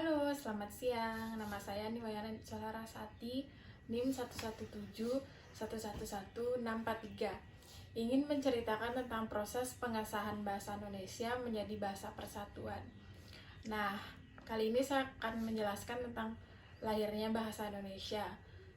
Halo, selamat siang. Nama saya Niwayana Salarasati, NIM 11711111643. Ingin menceritakan tentang proses pengesahan bahasa Indonesia menjadi bahasa persatuan. Nah, kali ini saya akan menjelaskan tentang lahirnya bahasa Indonesia.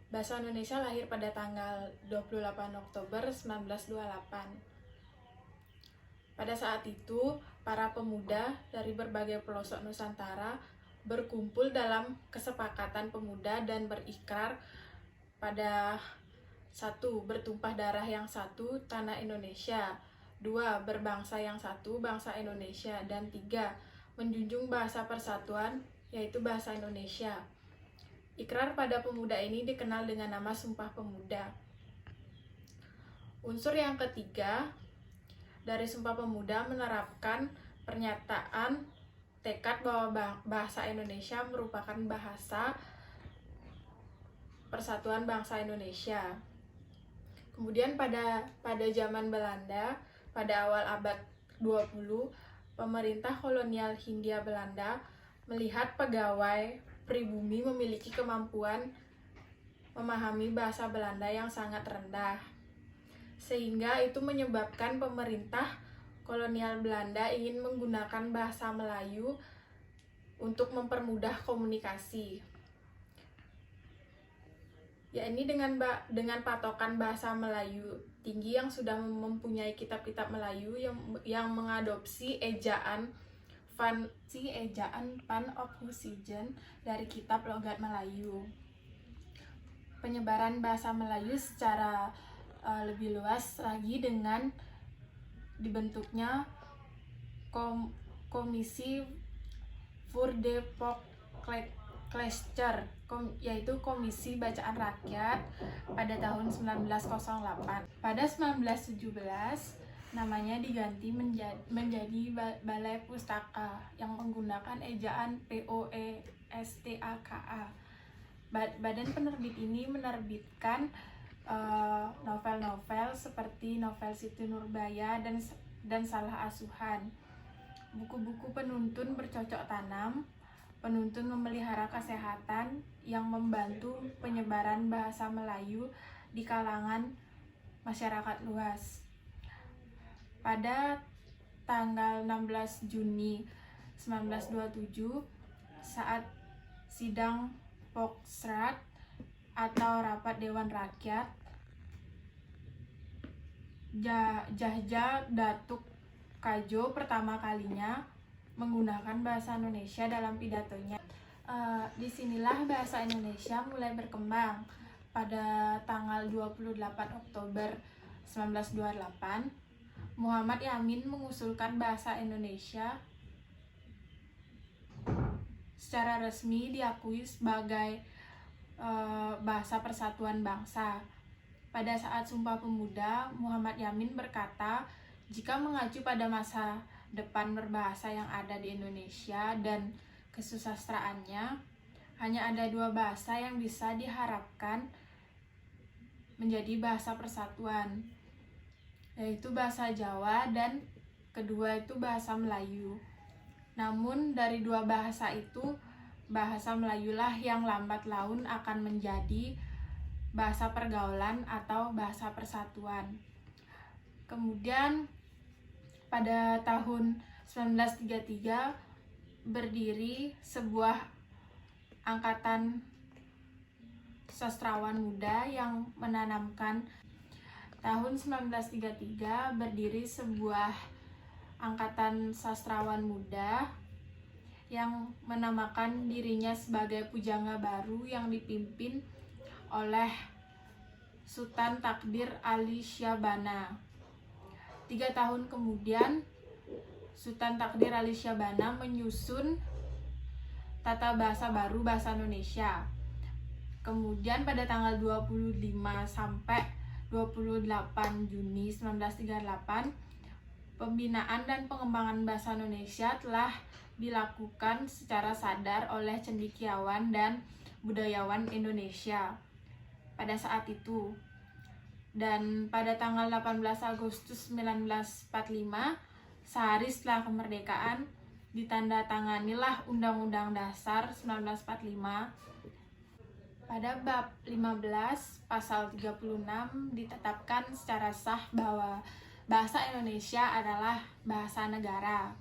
Bahasa Indonesia lahir pada tanggal 28 Oktober 1928. Pada saat itu, para pemuda dari berbagai pelosok Nusantara berkumpul dalam kesepakatan pemuda dan berikrar pada 1. Bertumpah darah yang satu, tanah Indonesia. 2. Berbangsa yang satu, bangsa Indonesia. Dan 3. Menjunjung bahasa persatuan, yaitu bahasa Indonesia. Ikrar pada pemuda ini dikenal dengan nama Sumpah Pemuda. Unsur yang ketiga dari Sumpah Pemuda menerapkan pernyataan tekad bahwa bahasa Indonesia merupakan bahasa persatuan bangsa Indonesia. Kemudian pada zaman Belanda, pada awal abad 20, pemerintah kolonial Hindia Belanda melihat pegawai pribumi memiliki kemampuan memahami bahasa Belanda yang sangat rendah. Sehingga itu menyebabkan pemerintah kolonial Belanda ingin menggunakan bahasa Melayu untuk mempermudah komunikasi. Ya, ini dengan patokan bahasa Melayu tinggi yang sudah mempunyai kitab-kitab Melayu yang mengadopsi ejaan Van Ophuijsen dari kitab logat Melayu. Penyebaran bahasa Melayu secara lebih luas lagi dengan dibentuknya Komisi voor de Volkslezer, yaitu Komisi Bacaan Rakyat pada tahun 1908. Pada 1917 namanya diganti menjadi Balai Pustaka yang menggunakan ejaan POESTAKA. Badan penerbit ini menerbitkan novel-novel seperti novel Siti Nurbaya dan Salah Asuhan, buku-buku penuntun bercocok tanam, penuntun memelihara kesehatan yang membantu penyebaran bahasa Melayu di kalangan masyarakat luas. Pada tanggal 16 Juni 1927, saat sidang Volksraad atau rapat Dewan Rakyat, Djajah Datuk Kadjo pertama kalinya menggunakan bahasa Indonesia dalam pidatonya. Disinilah bahasa Indonesia mulai berkembang. Pada tanggal 28 Oktober 1928, Muhammad Yamin mengusulkan bahasa Indonesia secara resmi diakui sebagai bahasa persatuan bangsa. Pada saat Sumpah Pemuda, Muhammad Yamin berkata, jika mengacu pada masa depan berbahasa yang ada di Indonesia dan kesusastraannya, hanya ada dua bahasa yang bisa diharapkan menjadi bahasa persatuan, yaitu bahasa Jawa dan kedua itu bahasa Melayu. Namun dari dua bahasa itu, bahasa Melayulah yang lambat laun akan menjadi bahasa pergaulan atau bahasa persatuan. Kemudian pada tahun 1933 berdiri sebuah angkatan sastrawan muda yang menanamkan. Tahun 1933 berdiri sebuah angkatan sastrawan muda yang menamakan dirinya sebagai Pujangga Baru yang dipimpin oleh Sultan Takdir Ali Syahbana. 3 tahun kemudian, Sultan Takdir Ali Syahbana menyusun tata bahasa baru bahasa Indonesia. Kemudian pada tanggal 25 sampai 28 Juni 1938, pembinaan dan pengembangan bahasa Indonesia telah dilakukan secara sadar oleh cendekiawan dan budayawan Indonesia pada saat itu. Dan pada tanggal 18 Agustus 1945, sehari setelah kemerdekaan, ditandatanganilah Undang-Undang Dasar 1945. Pada bab 15 pasal 36 ditetapkan secara sah bahwa bahasa Indonesia adalah bahasa negara.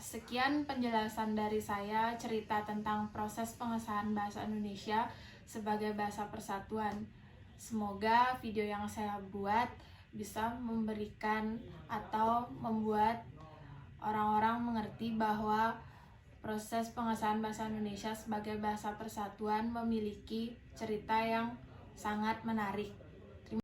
Sekian penjelasan dari saya, cerita tentang proses pengesahan bahasa Indonesia sebagai bahasa persatuan. Semoga video yang saya buat bisa memberikan atau membuat orang-orang mengerti bahwa proses pengesahan bahasa Indonesia sebagai bahasa persatuan memiliki cerita yang sangat menarik.